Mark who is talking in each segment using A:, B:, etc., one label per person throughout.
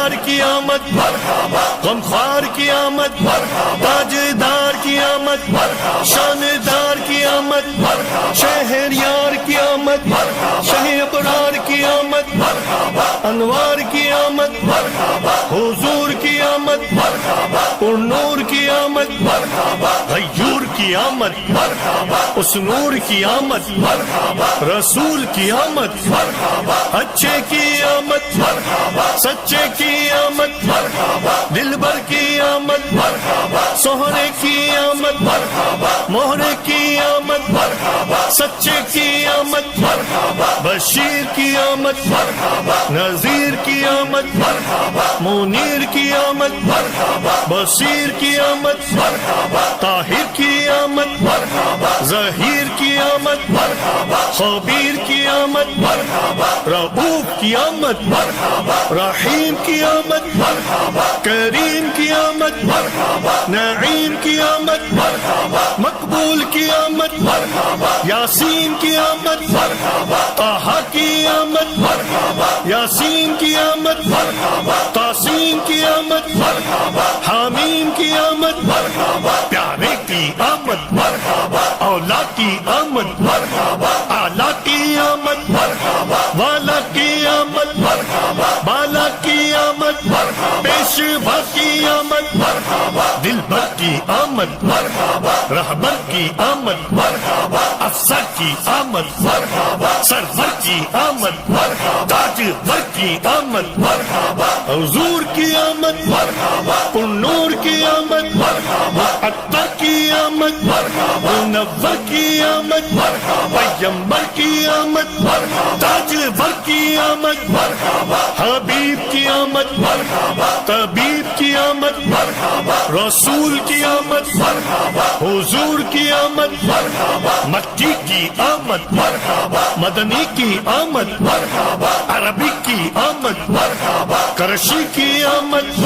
A: غمخوار کی آمد، غمخوار کی آمد، تاجدار کی آمد، شاندار کی آمد، شہریار کی آمد، شہ ابرار کی آمد، انوار کی آمد، حضور کی آمد، پر نور کی آمد، غیور کی آمد، اس نور کی آمد، رسول کی آمد، اچھے کی آمد، سچے کی آمد، دلبر کی آمد، سہرے کی آمد، مہرے کی آمد، سچے کی آمد، بشیر کی آمد، نذیر کی آمد، منیر کی آمد، بصیر کی آمد، طاہر کی آمد، ظہیر کی آمد، خبیر کی آمد، رؤوف کی آمد، رحیم کی آمد، کریم کی آمد، نعیم کی آمد، مقبول کی آمد، یاسین کی آمد، طہ کی آمد، یاسین کی آمد، تاسین کی آمد، حامیم کی آمد، پیارے کی آمد، اولا کی آمد، اعلیٰ کی آمد، والا کی آمد، بالا کی آمد، پیشوا کی آمد، دلبر کی آمد، رہبر کی آمد، افسر کی آمد، سرور کی آمد، تاجور کی آمد، حضور کی آمد، پر نور کی آمد، عطر کی آمد، منور کی آمد، پیغمبر کی آمد، تاجور کی آمد، حبیب کی آمد، طبیب کی آمد، رسول کی آمد، حضور کی آمد، مکی کی آمد، مدنی کی آمد، عربی کی آمد، کرشی کی آمد،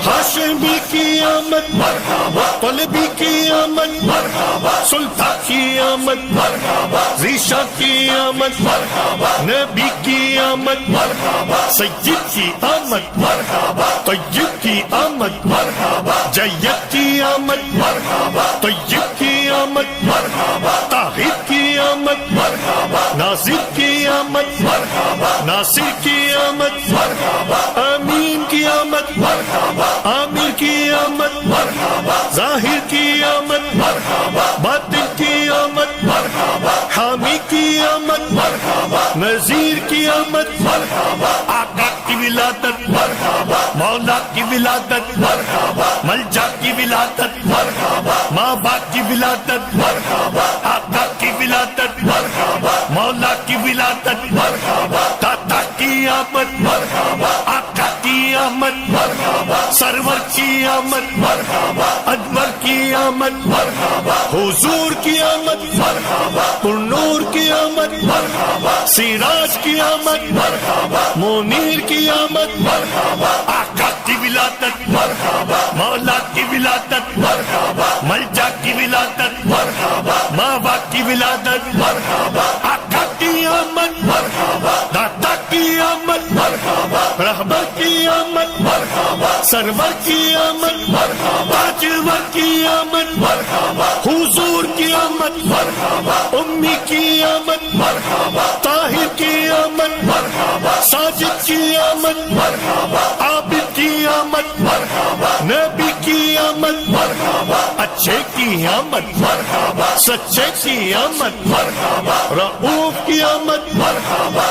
A: ہاشمی کی آمد، طلبی کی آمد، سلطان کی آمد، ریشہ کی آمد، نبی کی آمد، سید کی آمد، طیب کی آمد، جید کی آمد، طیب کی آمد، طاہر کی آمد، ناصر کی آمد، ناصر کی آمد، امین کی آمد، عامر کی آمد، ظاہر کی آمد، باطن کی آمد، حامی کی آمد، نذیر کی آمد، آقا کی ولادت، مولا کی ولادت، ملجا کی ولادت، ماں باپ کی ولادت، آقا کی ولادت، مولا کی ولادت، داتا کی آمد، آقا کی آمد، سرور کی آمد، انور کی آمد، حضور کی آمد، پر نور کی آمد، سراج کی آمد، منیر کی آمد، آقا کی ولادت، مولا کی ولادت، ملجا کی ولادت، ماں باپ کی ولادت، آقا کی آمد، داتا کی آمد، رہبر کی آمد، سرور کی آمد، تاجور کی آمد، حضور کی آمد، امی کی آمد، طاہر کی آمد، ساجد کی آمد، عابد کی آمد، نبی کی آمد، اچھے کی آمد، سچے کی آمد، رؤوف کی آمد،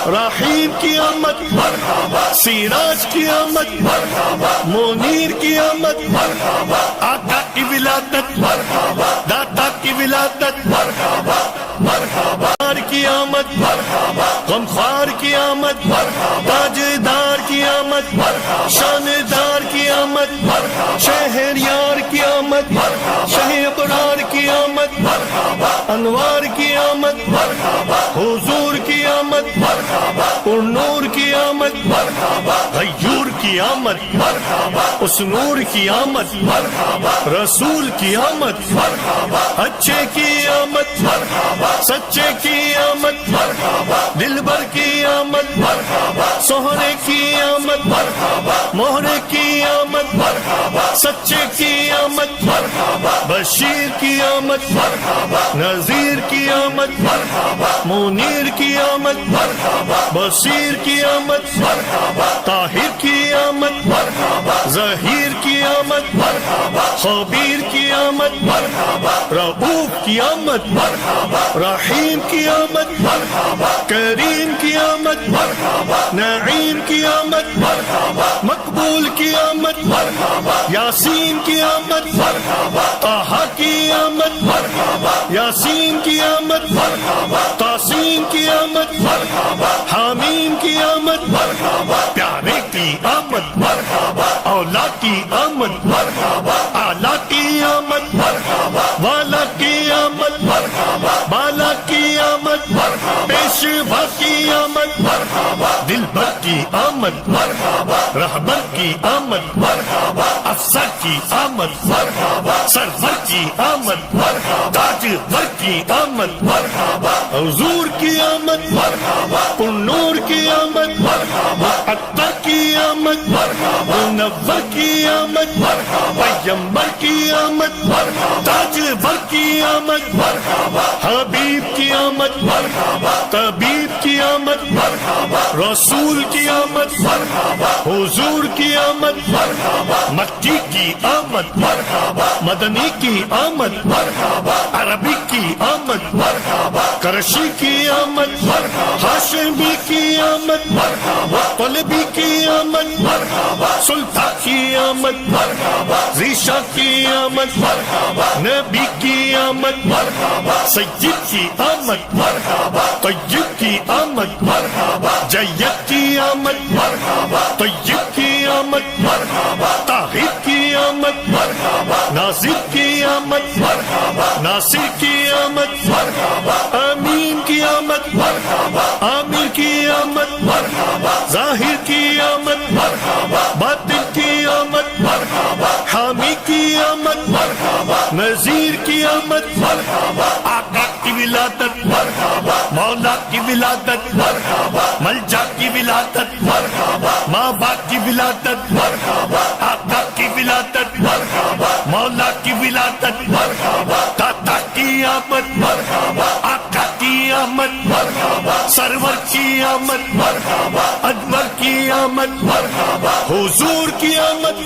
A: رحیم کی آمد، سراج کی آمد، منیر کی آمد، آقا کی ولادت، داتا کی ولادت، کی آمد، غمخوار کی آمد، تاجدار کی آمد، شاندار کی آمد، شہریار کی آمد، شہ ابرار کی آمد، انوار کی آمد، حضور کی آمد، پر نور کی آمد، غیور کی کی آمد اس نور کی آمد رسول کی آمد اچھے کی آمد سچے کی آمد دلبر کی آمد سہرے کی آمد مہرے کی آمد سچے کی آمد بشیر کی آمد نذیر کی آمد منیر کی آمد بصیر کی آمد طاہر کی آمد ظہیر کی آمد خبیر کی آمد رؤوف کی آمد رحیم کی آمد کریم کی آمد نعیم کی آمد مقبول کی آمد یاسین کی آمد طہ کی آمد یاسین کی آمد تاسین کی آمد حامیم کی آمد پیارے کی آمد اولا کی آمد اعلیٰ کی آمد والا کی آمد بالا کی آمد پیشوا کی آمد دلبر کی آمد رہبر کی آمد افسر کی آمد سرور کی آمد تاجور کی آمد حضور کی آمد پرنور کی آمد معطر کی آمد منور کی آمد پیغمبر کی آمد تاجور کی آمد حبیب کی آمد طبیب کی آمد رسول کی آمد حضور کی آمد مکی کی آمد مدنی کی آمد عربی کی آمد کرشی کی آمد ہاشمی کی آمد طلبی کی آمد سلطان کی آمد ریشہ کی آمد نبی کی آمد سید کی آمد طیب کی آمد جید کی آمد طیب کی آمد طاہر کی آمد ناصر کی آمد ناصر کی آمد امین کی آمد عامر کی آمد ظاہر کی آمد باطن کی آمد حامی کی آمد نذیر کی آمد آقا کی ولادت مولا کی ولادت ملجا کی ولادت ماں باپ کی ولادت آقا کی ولادت مولا کی ولادت داتا کی آمد آقا کی آمد سرور کی آمد انور کی آمد حضور کی آمد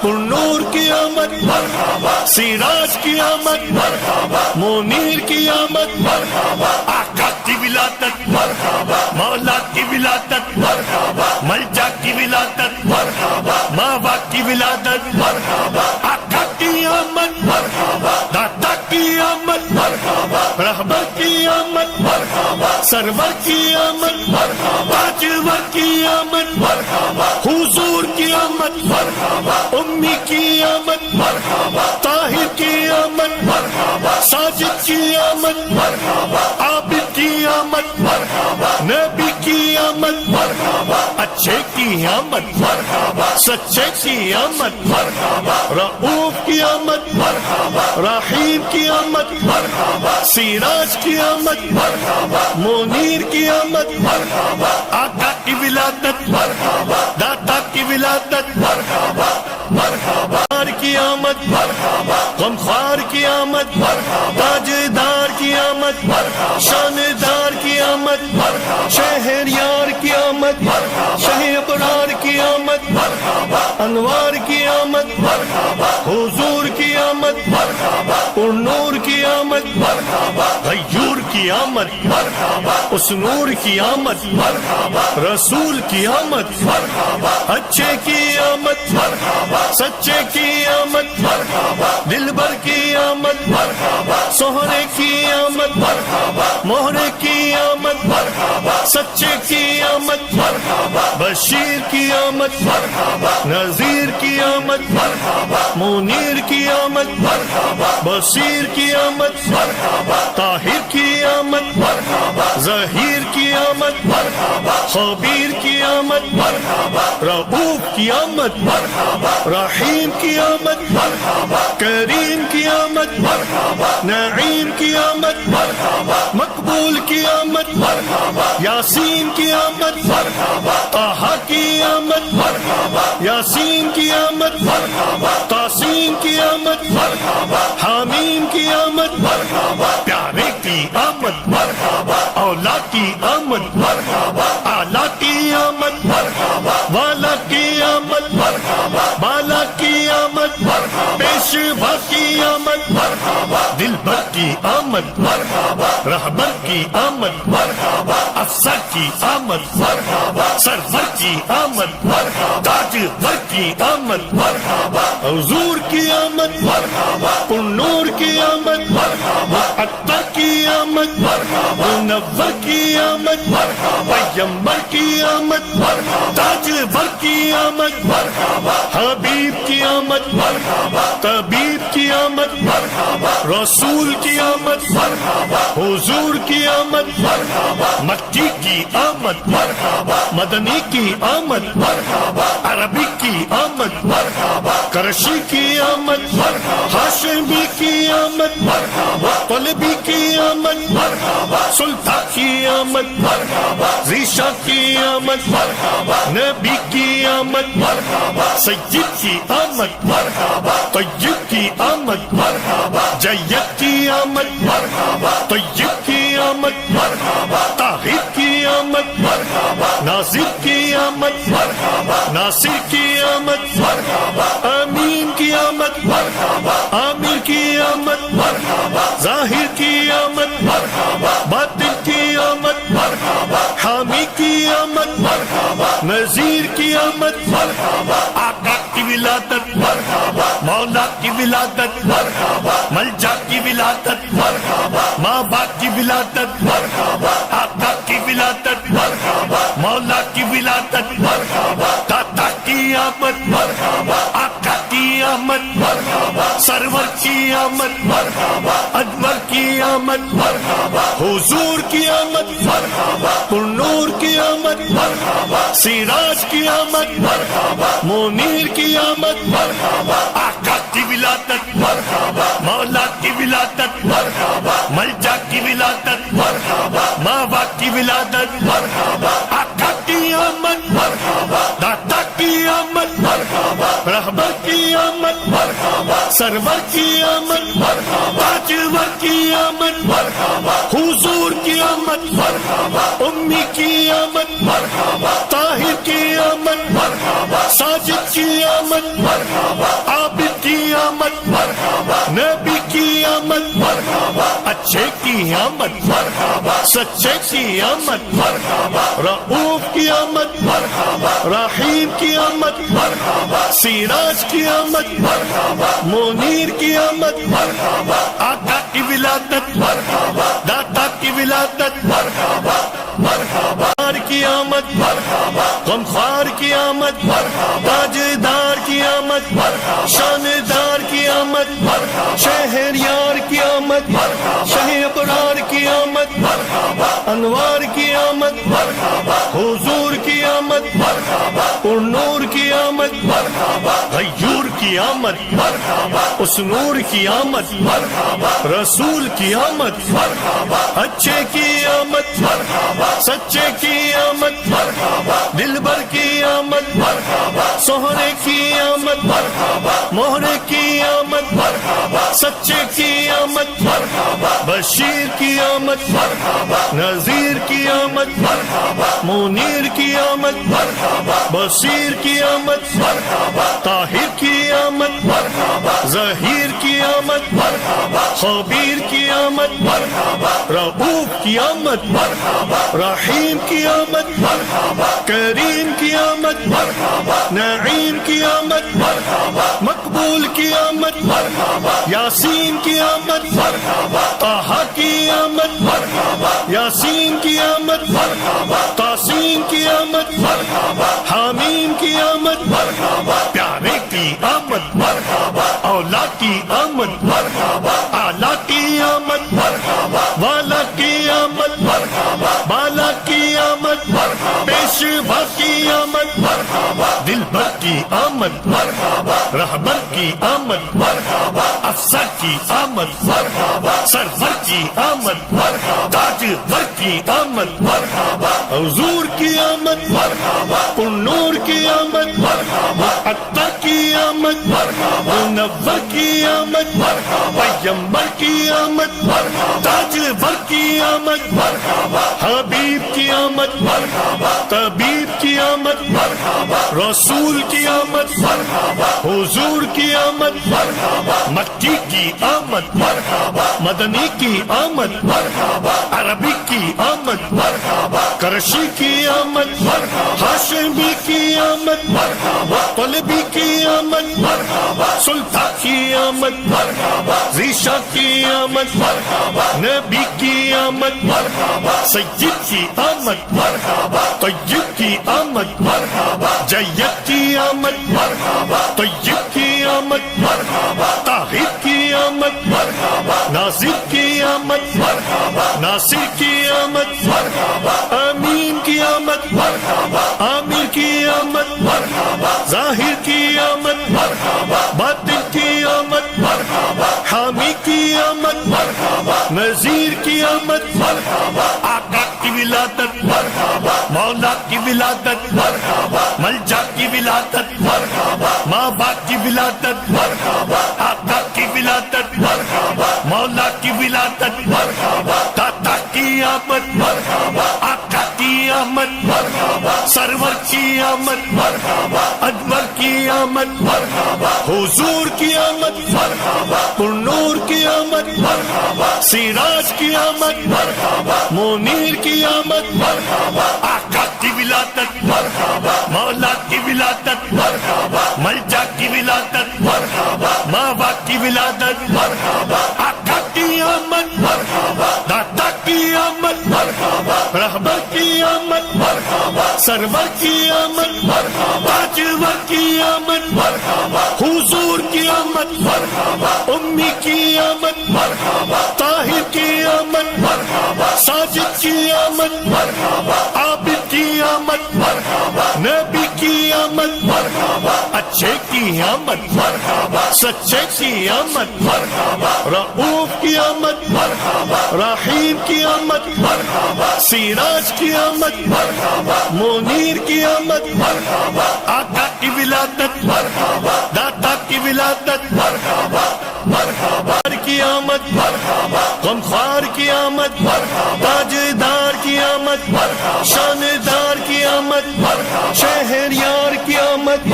A: پرنور کی آمد سراج کی آمد منیر کی آمد آقا کی ولادت مولا کی ولادت ملجا کی ولادت ماں باپ کی ولادت آقا کی آمد داتا کی آمد رہبر کی آمد سرور کی آمد تاجور کی آمد حضور کی آمد امی کی آمد طاہر کی آمد ساجد کی آمد عابد کی آمد نبی کی آمد اچھے کی آمد سچے کی آمد رؤوف کی آمد رحیم کی آمد سراج کی آمد منیر کی آمد آقا کی ولادت داتا کی ولادت کی آمد غمخوار کی آمد تاجدار کی آمد شاندار کی آمد شہریار کی آمد شہ ابرار کی آمد انوار کی آمد حضور کی آمد پرنور کی آمد غیور کی آمد اس نور کی آمد رسول کی آمد اچھے کی آمد سچے کی آمد دلبر کی آمد سہرے کی آمد مہرے کی آمد سچے کی آمد بشیر کی آمد نذیر کی آمد منیر کی آمد بصیر کی آمد طاہر کی آمد ظہیر کی آمد خبیر کی آمد رؤوف کی آمد رحیم کی آمد کریم کی آمد نعیم کی آمد مقبول کی آمد یاسین کی آمد طہ کی آمد یاسین کی آمد تاسین کی آمد حامیم کی آمد پیارے کی آمد اولا کی آمد اعلیٰ کی آمد والا کی آمد بالا کی آمد پیشوا کی آمد دلبر کی آمد رہبر کی آمد افسر کی آمد سرور کی آمد تاجور کی آمد حضور کی آمد پرنور کی آمد معطر کی آمد منور کی آمد پیغمبر کی آمد تاجور کی آمد حبیب کی آمد طبیب کی آمد رسول کی آمد حضور کی آمد مکی کی آمد مدنی کی آمد عربی کی آمد کرشی کی آمد ہاشمی کی آمد طلبی کی آمد سلطان کی آمد ذیشا کی آمد نبی کی آمد سید کی آمد طیب کی آمد جید کی آمد طیب کی آمد طاہر کی آمد ناصر کی آمد ناصر کی آمد امین کی آمد عامر کی آمد ظاہر کی آمد باطن کی آمد حامی کی آمد نذیر کی آمد آقا کی ولادت مولا کی ولادت ملجا کی ولادت ماں باپ کی ولادت آقا کی ولادت مولا کی ولادت داتا کی آمد آقا کی آمد سرور کی آمد انور کی آمد حضور کی آمد پرنور کی آمد سراج کی آمد منیر کی آمد آقا کی ولادت مولا کی ولادت ملجا کی ولادت ماں باپ کی ولادت آقا کی آمد داتا کی آمد رہبر کی آمد سرور کی آمد تاجور کی آمد حضور کی آمد امی کی آمد طاہر کی آمد ساجد کی آمد عابد کی آمد نبی کی آمد اچھے کی آمد سچے کی آمد رؤوف کی آمد رحیم کی آمد سراج کی آمد منیر کی آمد آقا کی ولادت داتا کی ولادت کی آمد غمخوار کی آمد تاجدار کی آمد شاندار کی آمد شہریار کی آمد شہ ابرار کی آمد انوار کی آمد حضور کی آمد پرنور کی آمد غیور کی آمد اس نور کی آمد رسول کی آمد اچھے کی آمد سچے کی آمد دلبر کی آمد سہرے کی آمد مہرے کی آمد سچے کی آمد بشیر کی آمد نذیر کی آمد منیر کی آمد بصیر کی آمد طاہر کی آمد ظہیر کی آمد خبیر کی آمد رؤوف کی آمد رحیم کی آمد کریم کی آمد نعیم کی آمد مقبول کی آمد یاسین کی آمد طہ کی آمد یاسین کی آمد تاسین کی آمد حامیم کی آمد پیارے کی آمد اولا کی آمد اعلیٰ کی آمد والا کی آمد بالا کی آمد پیشوا کی آمد دلبر کی آمد رہبر کی آمد افسر کی آمد سرور کی آمد تاجور کی آمد حضور کی آمد پرنور کی آمد عطا کی آمد منور کی آمد پیغمبر کی آمد تاجور کی آمد حبیب کی آمد طبیب کی آمد رسول کی آمد حضور کی آمد مکی کی آمد مدنی کی آمد عربی کی آمد کرشی کی آمد ہاشمی کی آمد طلبی کی آمد سلطان کی آمد ریشہ کی آمد نبی کی آمد سید کی آمد طیب کی آمد جید کی آمد طیب کی آمد طاہر کی آمد ناصر کی آمد ناصر کی آمد امین کی آمد عامر کی آمد ظاہر کی آمد باطن کی آمد حامی کی آمد نذیر کی آمد آقا کی ولادت مولا کی ولادت ملجا کی ولادت ماں باپ کی ولادت آقا کی ولادت مولا کی ولادت داتا کی آمد آقا کی آمد سرور کی آمد انور کی آمد حضور کی آمد پرنور کی آمد سراج کی آمد منیر کی آمد آقا کی ولادت مولا کی ولادت ملجا کی ولادت ماں باپ کی ولادت آقا کی آمد داتا کی آمد رہبر کی آمد سرور کی آمد تاجور کی آمد حضور کی آمد امی کی آمد طاہر کی آمد ساجد کی آمد عابد کی آمد نبی کی آمد اچھے کی آمد سچے کی آمد رؤوف کی آمد رحیم کی آمد سراج کی آمد منیر کی آمد آقا کی ولادت داتا کی ولادت کی آمد غمخوار کی آمد تاجدار کی آمد شاندار کی آمد شہریار کی آمد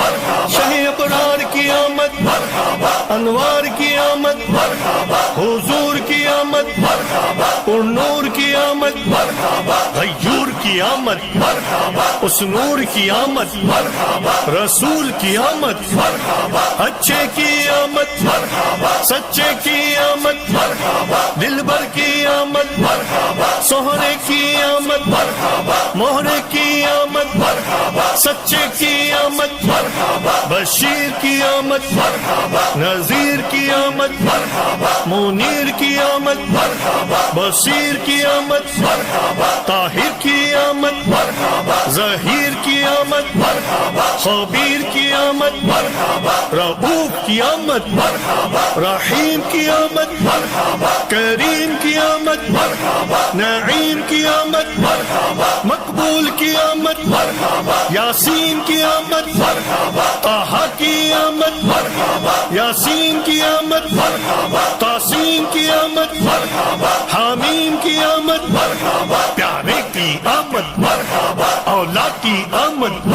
A: شہ ابرار کی آمد انوار کی آمد حضور کی آمد پرنور کی آمد غیور کی آمد اس نور کی آمد رسول کی آمد اچھے کی آمد سچے کی آمد دلبر کی آمد سہرے کی آمد مہرے کی آمد سچے کی آمد بشیر کی آمد نذیر کی آمد منیر کی آمد بصیر کی آمد طاہر کی آمد ظہیر کی آمد خبیر کی آمد رؤوف کی آمد رحیم کی آمد کریم کی آمد نعیم کی آمد مقبول کی آمد یاسین کی آمد طہ کی آمد یاسین کی آمد تاسین کی آمد حامیم کی آمد پیارے کی آمد اولا کی آمد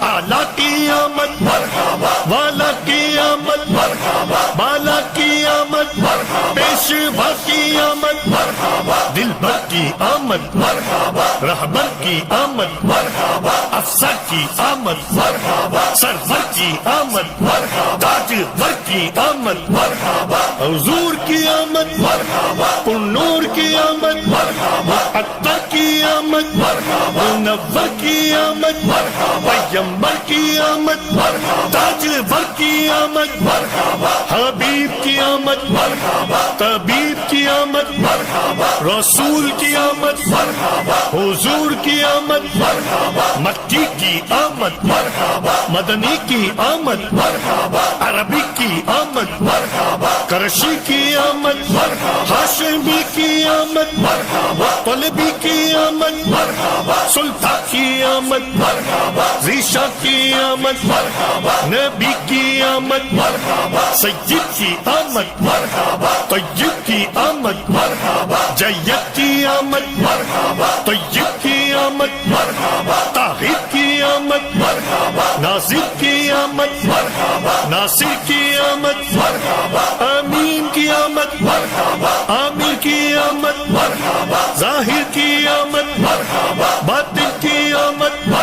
A: اعلیٰ کی آمد والا کی آمد بالا کی آمد پیشوا کی آمد دلبر کی آمد رہبر کی آمد افسر کی آمد سرور کی آمد تاجور کی آمد حضور کی آمد پرنور کی آمد عطا کی آمد منور کی آمد پیغمبر کی آمد تاجور کی آمد آمد حبیب کی آمد طبیب کی آمد رسول کی آمد حضور کی آمد مکی کی آمد مدنی کی آمد عربی کی آمد کرشی کی آمد ہاشمی کی آمد طلبی کی آمد سلطان کی آمد ریشہ کی آمد نبی کی آمد سید کی آمد طیب کی آمد جید کی آمد طیب کی آمد طاہر کی آمد ناصر کی آمد ناصر کی آمد امین کی آمد عامر کی آمد ظاہر کی آمد باطن کی آمد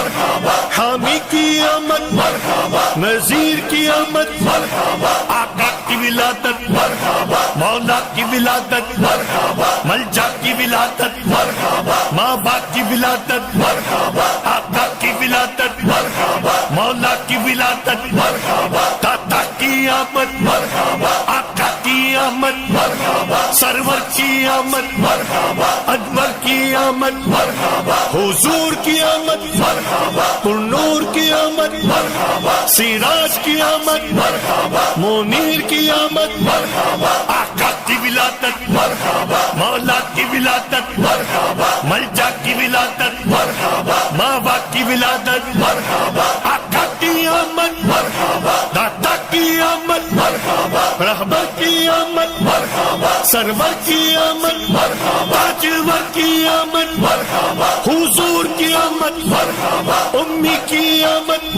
A: حامی کی آمد نذیر کی آمد آقا کی ولادت مولا کی ولادت ملجا کی ولادت ماں باپ کی ولادت آقا کی ولادت مولا کی ولادت داتا کی آمد آقا کی آمد سرور کی آمد انور کی آمد حضور کی آمد پرنور کی آمد سراج کی آمد منیر کی آمد آقا کی ولادت مولا کی ولادت ملجا کی ولادت ماں باپ کی ولادت آقا کی آمد داتا کی آمد رہبر کی آمد سرور کی آمد تاجور کی آمد حضور کی آمد امی کی آمد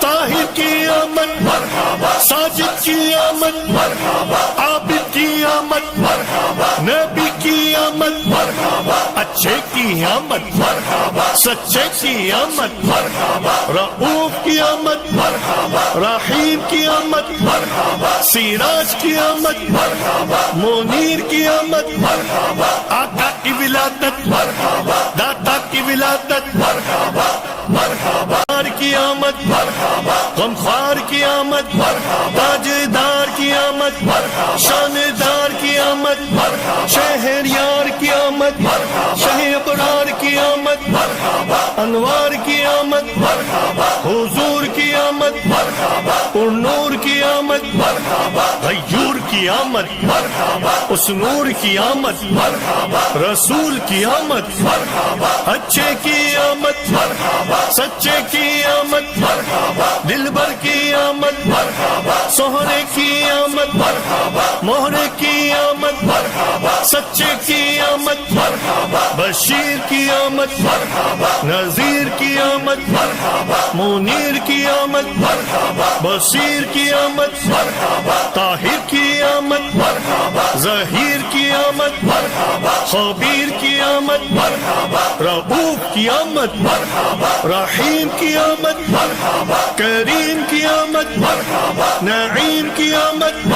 A: طاہر کی آمد ساجد کی آمد عابد کی آمد نبی کی آمد اچھے کی آمد سچے کی آمد رؤوف کی آمد رحیم کی آمد سراج کی آمد منیر کی آمد آقا کی ولادت داتا کی ولادت کی آمد غمخوار کی آمد تاجدار کی آمد شاندار کی آمد شہریار کی آمد شہ ابرار کی آمد انوار کی آمد حضور کی آمد پرنور کی آمد غیور کی آمد اس نور کی آمد رسول کی آمد اچھے کی آمد سچے کی آمد دلبر کی آمد سہرے کی آمد مہرے کی آمد سچے کی آمد بشیر کی آمد نذیر کی آمد منیر کی آمد بصیر کی آمد طاہر کی آمد ظہیر کی آمد خبیر کی آمد رؤوف کی آمد رحیم کی آمد کریم کی آمد نعیم کی آمد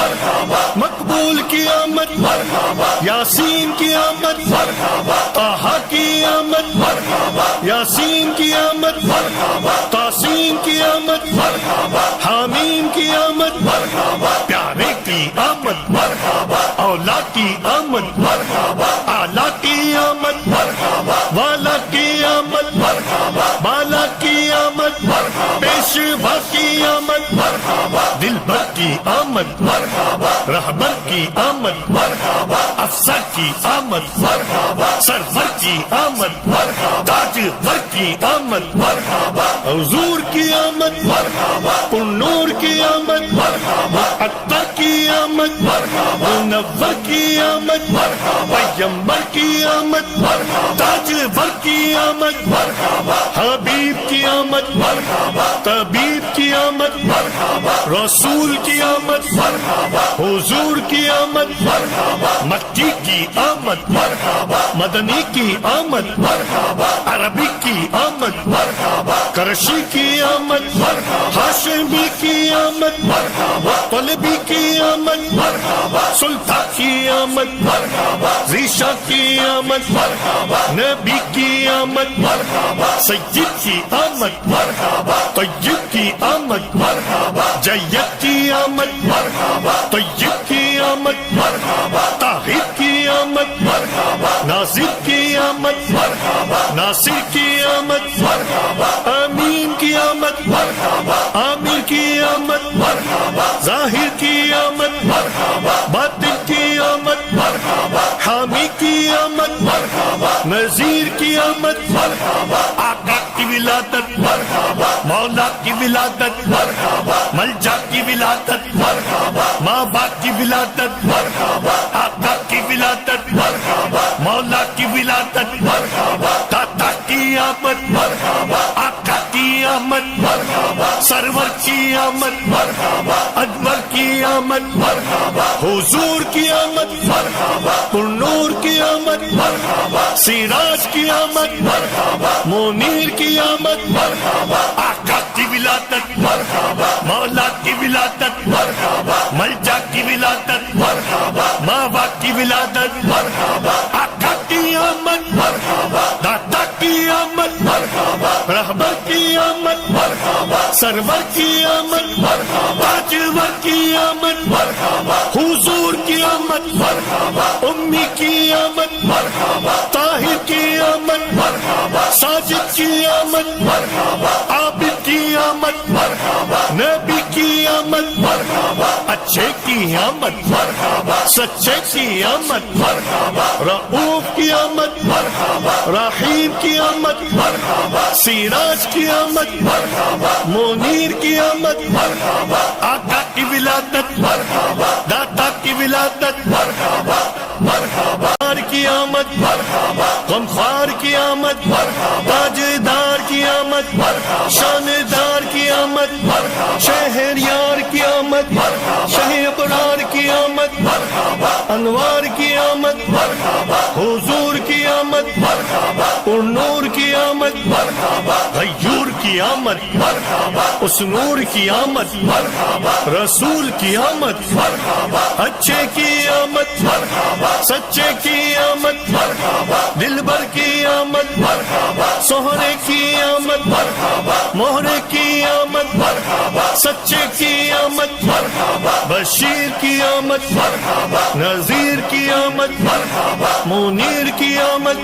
A: مقبول کی آمد یاسین کی آمد طہ کی آمد یاسین کی آمد تاسین کی آمد حامیم کی آمد پیارے کی آمد اولا کی آمد اعلیٰ کی آمد والا کی آمد بالا کی آمد پیشوا کی آمد دلبر کی آمد رہبر کی آمد افسر کی آمد سرور کی آمد تاجور کی آمد حضور کی آمد پرنور کی آمد اکبر کی آمد منور کی آمد پیغمبر کی آمد تاجور کی آمد حبیب کی آمد طبیب کی آمد رسول کی آمد حضور کی آمد مکی کی آمد مدنی کی آمد عربی کی آمد کرشی کی آمد ہاشمی کی آمد طلبی کی آمد سلطان کی آمد ریشہ کی آمد نبی کی آمد سید کی آمد طیب کی آمد جید کی آمد طیب کی آمد طاہر کی آمد ناصر کی آمد ناصر کی آمد امین کی آمد عامر کی آمد ظاہر کی آمد باطن کی آمد حامی کی آمد نذیر کی آمد آقا کی ولادت مولا کی ولادت ملجا کی ولادت ماں باپ کی ولادت آقا کی ولادت مولا کی ولادت داتا کی آمد آقا کی آمد سرور کی آمد انور کی آمد حضور کی آمد پرنور کی آمد سراج کی آمد منیر کی آمد آقا کی ولادت مولا کی ولادت ملجا کی ولادت ماں باپ کی ولادت آقا کی آمد داتا کی آمد رہبر کی آمد سرور کی آمد تاجور کی آمد حضور کی آمد امی کی آمد طاہر کی آمد ساجد کی آمد عابد کی آمد نبی کی آمد اچھے کی آمد سچے کی آمد رؤوف کی آمد رحیم کی آمد سراج کی آمد منیر کی آمد آقا کی ولادت داتا کی ولادت کی آمد غمخوار کی آمد تاجدار کی آمد شاندار کی آمد شہریار کی آمد شہ ابرار کی آمد انوار کی آمد حضور کی آمد پرنور کی آمد غیور کی آمد اس نور کی آمد رسول کی آمد اچھے کی آمد سچے کی آمد دلبر کی آمد سہرے کی آمد مہرے کی آمد سچے کی آمد بشیر کی آمد نذیر کی آمد منیر کی آمد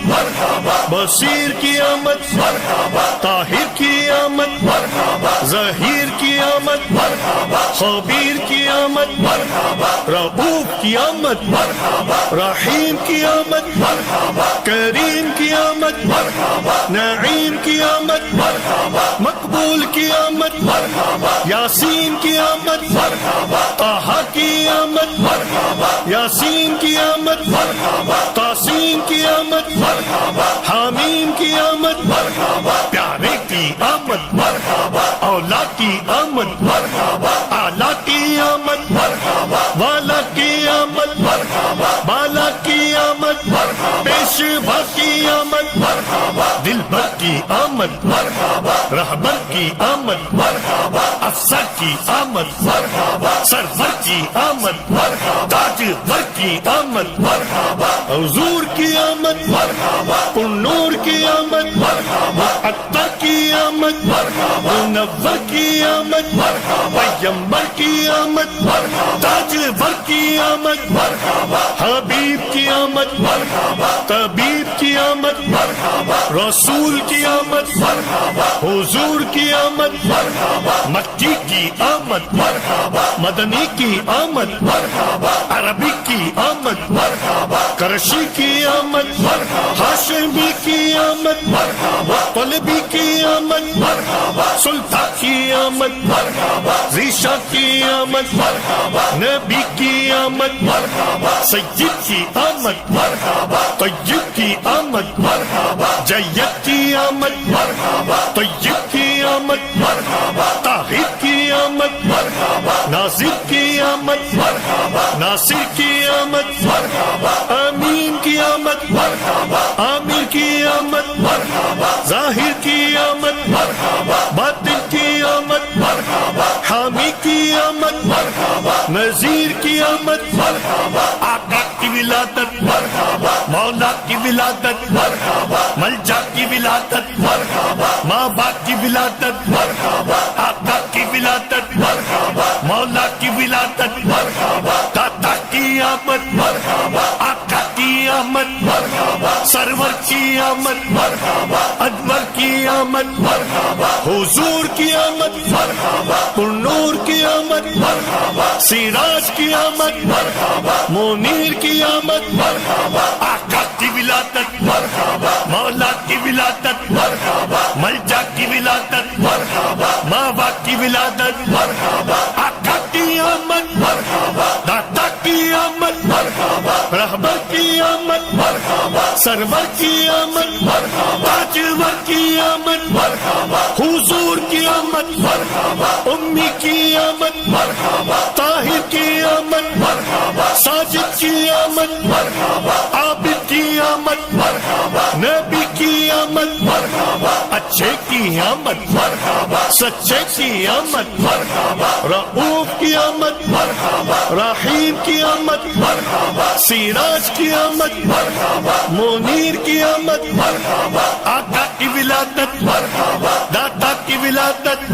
A: بصیر کی آمد طاہر کی آمد ظہیر کی آمد خبیر کی آمد رؤوف کی آمد رحیم کی آمد کریم کی آمد نعیم کی آمد مقبول کی آمد یاسین کی آمد طہ کی آمد یاسین کی آمد تاسین کی آمد حامیم کی آمد پیارے کی آمد اولا کی آمد اعلیٰ کی آمد والا کی آمد بالا کی آمد پیشوا کی آمد دلبر کی آمد رہبر کی آمد افسر کی آمد سرور کی آمد تاجور کی آمد حضور کی آمد پرنور کی آمد معطر کی آمد منور کی آمد پیغمبر کی آمد تاجور کی آمد حبیب کی آمد طبیب کی آمد رسول کی آمد حضور کی آمد مکی کی آمد مدنی کی آمد عربی کی آمد کرشی کی آمد ہاشمی کی آمد طلبی کی آمد سلطان کی آمد ذیشا کی آمد نبی کی آمد سید کی آمد طیب کی آمد جید کی آمد طیب کی آمد طاہر کی آمد ناصر کی آمد ناصر کی آمد امین کی آمد عامر کی آمد ظاہر کی آمد باطن کی آمد حامی کی آمد نذیر کی آمد آقا کی ولادت مولا کی ولادت ملجا کی ولادت ماں باپ کی ولادت آقا کی ولادت مولا کی ولادت داتا کی آمد آقا کی آمد سرور کی آمد انور کی آمد حضور کی آمد پر نور کی آمد سراج کی آمد منیر کی آمد آقا کی ولادت مولا کی ولادت ملجا کی ولادت ماوا کی ولادت آقا کی آمد داتا کی آمد رہبر کی آمد سرور کی آمد تاجور کی آمد حضور کی آمد امی کی آمد طاہر کی آمد ساجد کی آمد عابد کی آمد نبی کی آمد اچھے کی آمد سچے کی آمد رؤوف کی آمد رحیم کی آمد سراج کی آمد منیر کی آمد آقا کی ولادت داتا کی ولادت